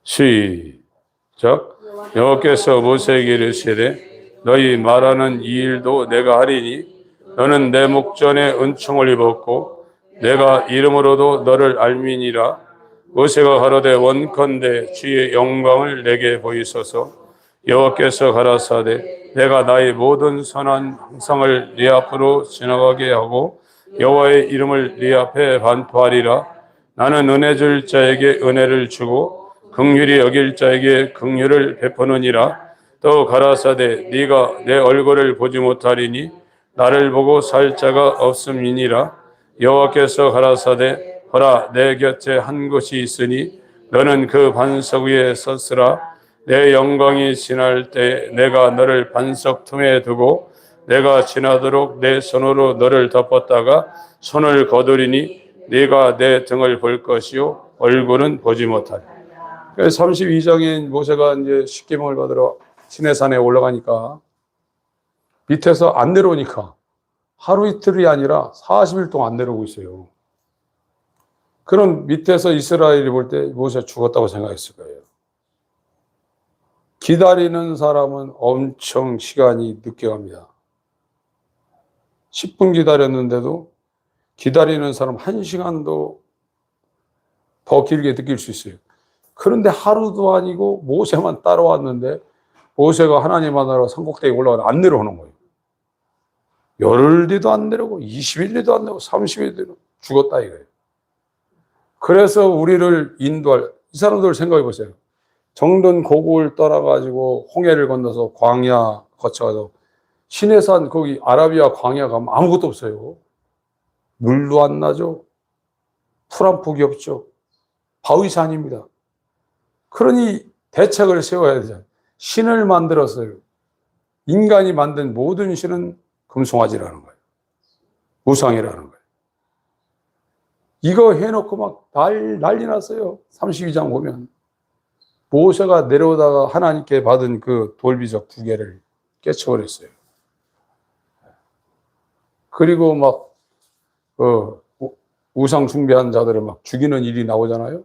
시작. 여호와께서 모세에게 이르시되 너희 말하는 이 일도 내가 하리니 너는 내 목전에 은총을 입었고 내가 이름으로도 너를 알미니라. 모세가 가로되 원컨대 주의 영광을 내게 보이소서. 여호와께서 가라사대 내가 나의 모든 선한 형상을 네 앞으로 지나가게 하고 여호와의 이름을 네 앞에 반포하리라. 나는 은혜 줄 자에게 은혜를 주고 긍휼히 여길 자에게 긍휼을 베푸느니라. 또 가라사대 네가 내 얼굴을 보지 못하리니 나를 보고 살 자가 없음이니라. 여호와께서 가라사대 보라 내 곁에 한 곳이 있으니 너는 그 반석 위에 섰으라. 내 영광이 지날 때 내가 너를 반석 틈에 두고 내가 지나도록 내 손으로 너를 덮었다가 손을 거두리니 네가 내 등을 볼 것이요 얼굴은 보지 못하리. 32장인 모세가 이제 십계명을 받으러 시내산에 올라가니까 밑에서 안 내려오니까 하루 이틀이 아니라 40일 동안 안 내려오고 있어요. 그럼 밑에서 이스라엘이 볼 때 모세 죽었다고 생각했을 거예요. 기다리는 사람은 엄청 시간이 늦게 갑니다. 10분 기다렸는데도 기다리는 사람 1시간도 더 길게 느낄 수 있어요. 그런데 하루도 아니고 모세만 따라왔는데 모세가 하나님 만나러 산꼭대기에 올라가서 안 내려오는 거예요. 열흘 뒤도 안 내려오고 20일 뒤도 안 내려오고 30일 뒤도 죽었다 이거예요. 그래서 우리를 인도할 이 사람들 생각해 보세요. 정든 고국을 떠나가지고 홍해를 건너서 광야 거쳐가서 시내산 거기 아라비아 광야 가면 아무것도 없어요. 물도 안 나죠. 풀 한 폭이 없죠. 바위산입니다. 그러니 대책을 세워야 되잖아요. 신을 만들었어요. 인간이 만든 모든 신은 금송아지라는 거예요. 우상이라는 거예요. 이거 해놓고 막 난리 났어요. 32장 보면. 모세가 내려오다가 하나님께 받은 그 돌비석 2개를 깨쳐버렸어요. 그리고 막, 우상 숭배한 자들을 막 죽이는 일이 나오잖아요.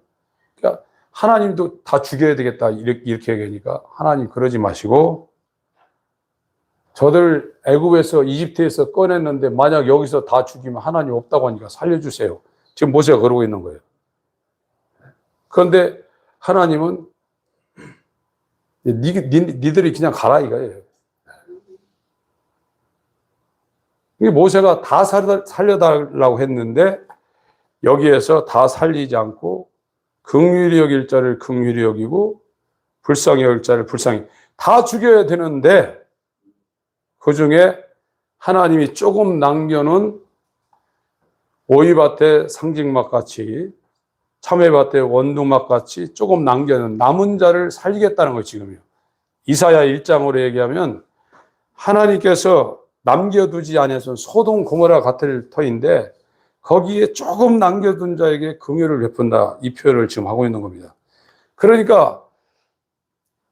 그러니까 하나님도 다 죽여야 되겠다. 이렇게 얘기하니까 하나님 그러지 마시고 저들 애굽에서 이집트에서 꺼냈는데 만약 여기서 다 죽이면 하나님 없다고 하니까 살려주세요. 지금 모세가 그러고 있는 거예요. 그런데 하나님은 니들이 그냥 가라 이거예요. 모세가 다 살려달라고 했는데 여기에서 다 살리지 않고 긍휼히 여길 자를 긍휼히 여기고 불쌍히 여길 자를 불쌍히 다 죽여야 되는데 그중에 하나님이 조금 남겨놓은 오이밭에 상징막같이 참외밭에 원두막같이 조금 남겨놓은 남은 자를 살리겠다는 거예요. 지금요. 이사야 1장으로 얘기하면 하나님께서 남겨두지 않아서 소돔 고모라 같을 터인데 거기에 조금 남겨둔 자에게 긍휼을 베푼다. 이 표현을 지금 하고 있는 겁니다. 그러니까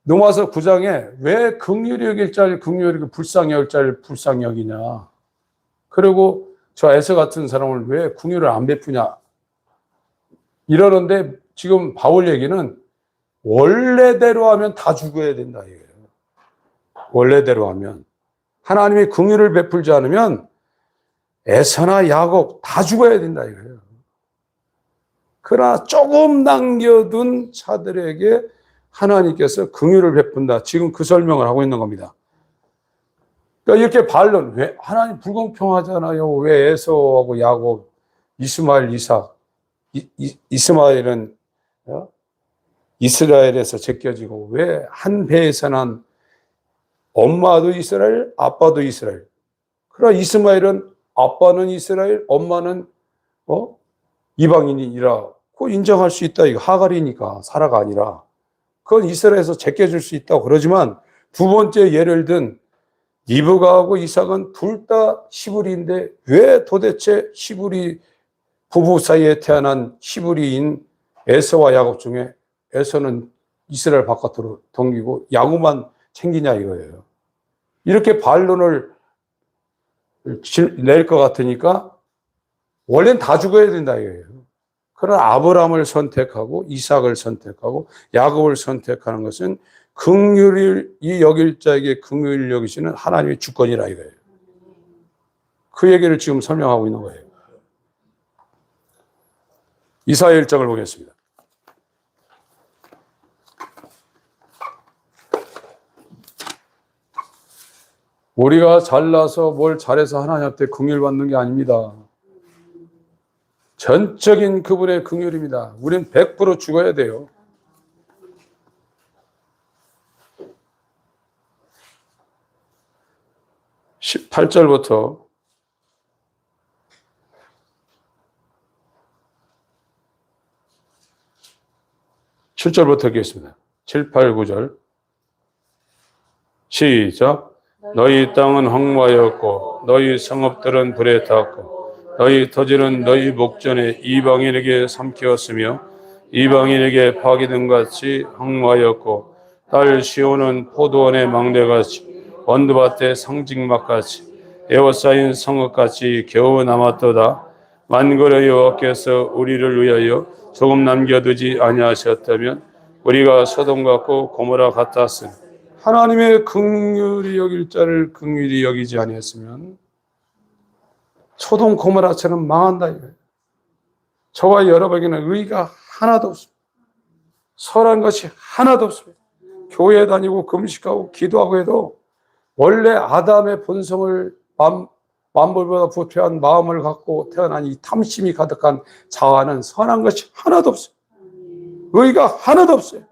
로마서 9장에 왜 긍휼히 여길 자를 긍휼히 여기고 불쌍히 여길 자를 불쌍히 여기냐. 그리고 저 에서 같은 사람을 왜 긍휼을 안 베푸냐. 이러는데 지금 바울 얘기는 원래대로 하면 다 죽어야 된다. 이거예요. 원래대로 하면. 하나님이 긍휼을 베풀지 않으면 에서나 야곱 다 죽어야 된다 이거예요. 그러나 조금 남겨둔 자들에게 하나님께서 긍휼을 베푼다. 지금 그 설명을 하고 있는 겁니다. 그러니까 이렇게 반론, 왜 하나님 불공평하잖아요. 왜 에서하고 야곱, 이스마엘, 이삭, 이스마엘은 이스라엘에서 제껴지고 왜 한 배에서 난 엄마도 이스라엘, 아빠도 이스라엘. 그러나 이스마엘은 아빠는 이스라엘, 엄마는 이방인이라 그거 인정할 수 있다. 이거 하갈이니까 사라가 아니라. 그건 이스라엘에서 제껴줄 수 있다고 그러지만 두 번째 예를 든 리브가하고 이삭은 둘 다 히브리인데 왜 도대체 히브리 부부 사이에 태어난 히브리인 에서와 야곱 중에 에서는 이스라엘 바깥으로 덤기고 야곱만 챙기냐 이거예요. 이렇게 반론을 낼 것 같으니까 원래는 다 죽어야 된다 이거예요. 그러나 아브라함을 선택하고 이삭을 선택하고 야곱을 선택하는 것은 긍휼히 여길 자에게 긍휼히 여기시는 하나님의 주권이라 이거예요. 그 얘기를 지금 설명하고 있는 거예요. 이사야 1장을 보겠습니다. 우리가 잘나서 뭘 잘해서 하나님한테 긍휼 받는 게 아닙니다. 전적인 그분의 긍휼입니다. 우리는 100% 죽어야 돼요. (18절부터) 7절부터 읽겠습니다. 7, 8, 9절 시작. 너희 땅은 황무하였고 너희 성읍들은 불에 탔고 너희 터질은 너희 목전에 이방인에게 삼키었으며 이방인에게 파기든 같이 황무하였고 딸 시온은 포도원의 망대같이 원두밭의 상징막같이 에워싸인 성읍같이 겨우 남았도다. 만군의 여호와께서 우리를 위하여 조금 남겨두지 아니하셨다면 우리가 소돔 같고 고모라 같았으니 하나님의 긍휼히 여길 자를 긍휼히 여기지 아니했으면 소돔 고모라처럼 망한다 이거예요. 저와 여러분에게는 의가 하나도 없습니다. 선한 것이 하나도 없습니다. 교회 다니고 금식하고 기도하고 해도 원래 아담의 본성을 만물보다 부패한 마음을 갖고 태어난 이 탐심이 가득한 자아는 선한 것이 하나도 없어요. 의가 하나도 없어요.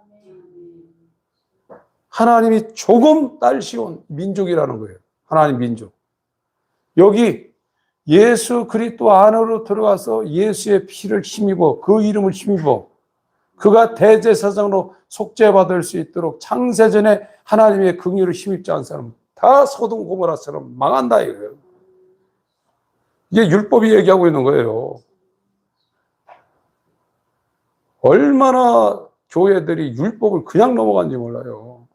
하나님이 조금 딸시온 민족이라는 거예요. 하나님 민족. 여기 예수 그리스도 안으로 들어가서 예수의 피를 힘입어 그 이름을 힘입어 그가 대제사장으로 속죄받을 수 있도록 창세전에 하나님의 긍휼을 힘입지 않은 사람은 다 소돔 고모라처럼 망한다 이거예요. 이게 율법이 얘기하고 있는 거예요. 얼마나 교회들이 율법을 그냥 넘어간지 몰라요.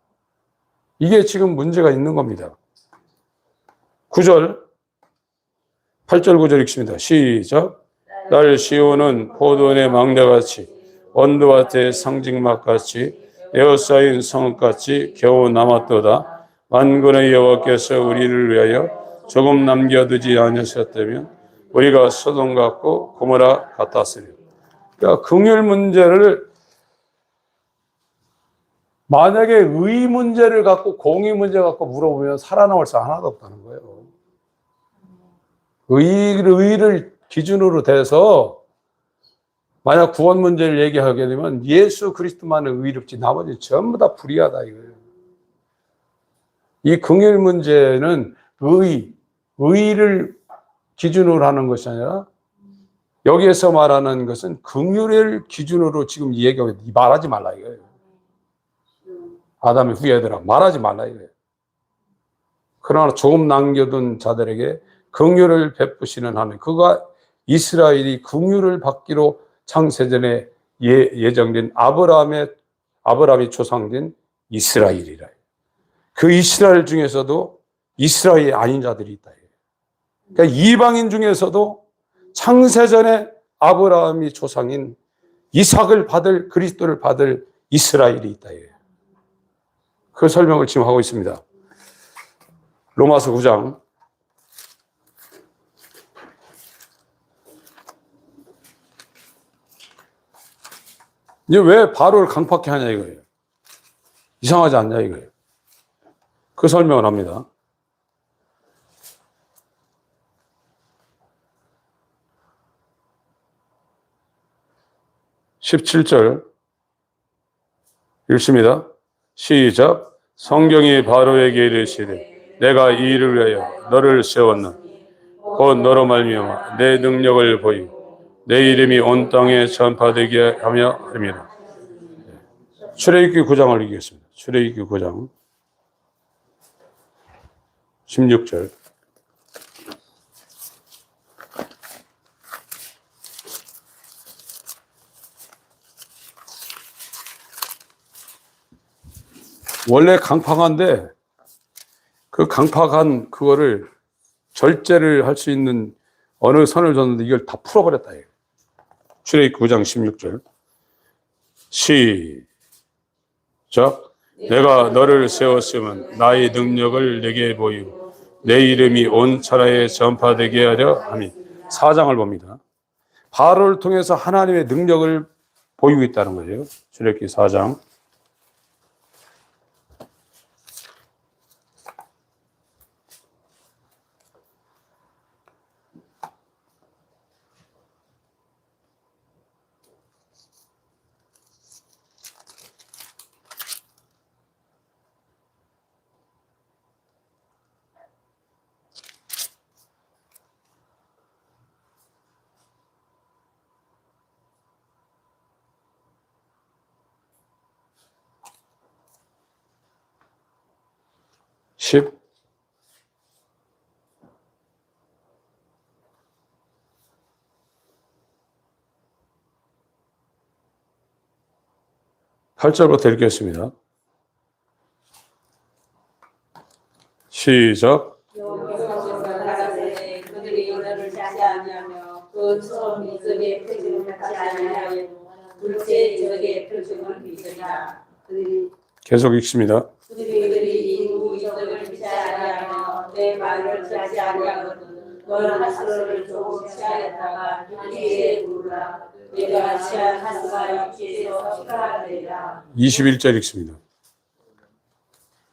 이게 지금 문제가 있는 겁니다. 9절, 8절 9절 읽습니다. 시작. 딸 시온은 포도원의 망대같이 원두밭의 상징막같이 에워싸인 성읍같이 겨우 남았도다. 만군의 여호와께서 우리를 위하여 조금 남겨두지 않으셨다면 우리가 소돔 같고 고모라 같았으리. 그러니까 긍휼 문제를 만약에 의 문제를 갖고 공의 문제 갖고 물어보면 살아남을 수 하나도 없다는 거예요. 의를 기준으로 대서 만약 구원 문제를 얘기하게 되면 예수 그리스도만은 의롭지 나머지 전부 다 불의하다 이거예요. 이 긍휼 문제는 의를 기준으로 하는 것이 아니라 여기에서 말하는 것은 긍휼을 기준으로 지금 얘기하고 말하지 말라 이거예요. 아담의 후예들아 말하지 말라 이거예요. 그러나 조금 남겨둔 자들에게 긍휼을 베푸시는 하나님, 그가 이스라엘이 긍휼을 받기로 창세전에 예정된 아브라함이 조상된 이스라엘이라. 그 이스라엘 중에서도 이스라엘이 아닌 자들이 있다. 그러니까 이방인 중에서도 창세전에 아브라함이 조상인 이삭을 받을 그리스도를 받을 이스라엘이 있다. 그 설명을 지금 하고 있습니다. 로마서 9장 '이제 왜 바로를 강팍해 하냐 이거예요. 이상하지 않냐 이거예요. 그 설명을 합니다. (17절) 읽습니다. 시작. 성경이 바로에게 이르시되 내가 이 일을 위하여 너를 세웠나 곧 너로 말미암아 내 능력을 보이고 내 이름이 온 땅에 전파되게 하며 함이라. 출애굽기 9장을 읽겠습니다. 출애굽기 9장 16절. 원래 강팍한데 그 강팍한 그거를 절제를 할 수 있는 어느 선을 줬는데 이걸 다 풀어버렸다. 출애굽기 9장 16절. 시작. 내가 너를 세웠으면 나의 능력을 내게 보이고 내 이름이 온 나라에 전파되게 하려 함이. 4장을 봅니다. 바로를 통해서 하나님의 능력을 보이고 있다는 거죠. 출애굽기 4장 10. (8절부터) 읽겠습니다. 시작. 그들이 너를 찾지 아니하며 그 처음 이적의 표징을 받지 아니하여 둘째 이적의 표징을 믿으리라. 계속 읽습니다. 그들이 이후 이적을 믿지 아니하며 내 말을 듣지 아니하거든 너는 하스를 조금 취하였다가 뒤에 부르라. 내가 취한 하스가 육지에서 피가 되리라. 21절 읽습니다.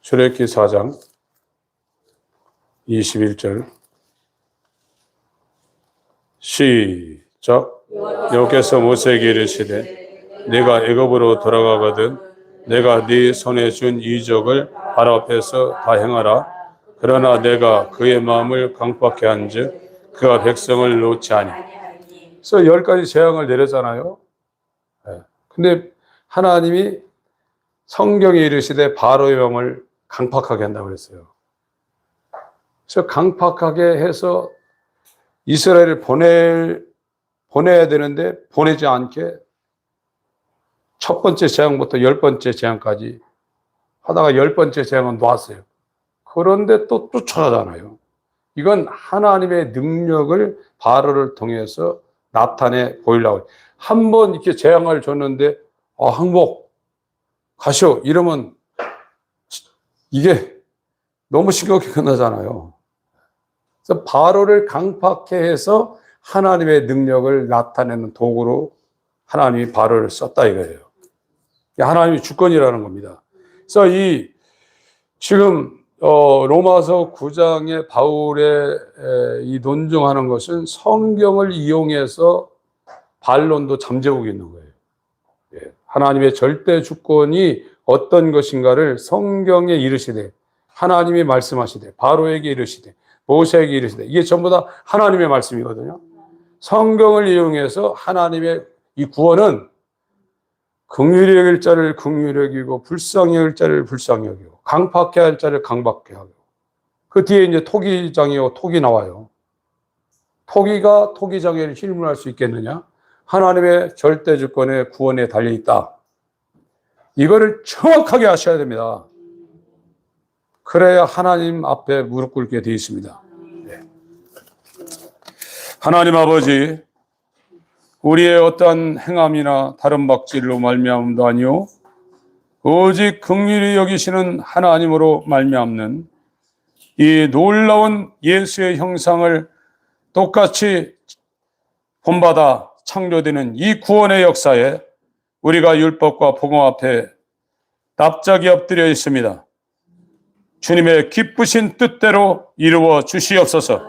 출애굽기 4장 21절. 시작. 여호와께서 모세에게 이르시되 내가 애굽으로 돌아가거든 내가 네 손에 준 이적을 바로 앞에서 다 행하라. 그러나 내가 그의 마음을 강팍케 한즉 그가 백성을 놓지 아니. 그래서 10가지 재앙을 내렸잖아요. 근데 하나님이 성경에 이르시되 바로의 마음을 강팍하게 한다고 그랬어요. 그래서 강팍하게 해서 이스라엘을 보내야 되는데 보내지 않게 첫 번째 재앙부터 10번째 재앙까지 하다가 10번째 재앙은 놨어요. 그런데 또 쫓아가잖아요. 이건 하나님의 능력을 바로를 통해서 나타내 보이려고. 한 번 이렇게 재앙을 줬는데 항복 가시오 이러면 이게 너무 심각하게 끝나잖아요. 그래서 바로를 강팍해 해서 하나님의 능력을 나타내는 도구로 하나님이 바로를 썼다 이거예요. 하나님의 주권이라는 겁니다. 그래서 지금 로마서 9장의 바울의 이 논증하는 것은 성경을 이용해서 반론도 잠재우고 있는 거예요. 하나님의 절대 주권이 어떤 것인가를 성경에 이르시되 하나님이 말씀하시되 바로에게 이르시되 모세에게 이르시되 이게 전부 다 하나님의 말씀이거든요. 성경을 이용해서 하나님의 이 구원은 긍휼히 여길 자를 긍휼히 여기고 불쌍히 여길 자를 불쌍히 여기고 강팍해 할 자를 강팍해 하고 그 뒤에 이제 토기장이요 토기 나와요. 토기가 토기장애를 실문할 수 있겠느냐? 하나님의 절대 주권의 구원에 달려 있다. 이거를 정확하게 아셔야 됩니다. 그래야 하나님 앞에 무릎 꿇게 되어 있습니다. 네. 하나님 아버지, 우리의 어떠한 행함이나 다른 박질로 말미암음도 아니요 오직 긍휼히 여기시는 하나님으로 말미암는 이 놀라운 예수의 형상을 똑같이 본받아 창조되는 이 구원의 역사에 우리가 율법과 복음 앞에 납작이 엎드려 있습니다. 주님의 기쁘신 뜻대로 이루어 주시옵소서.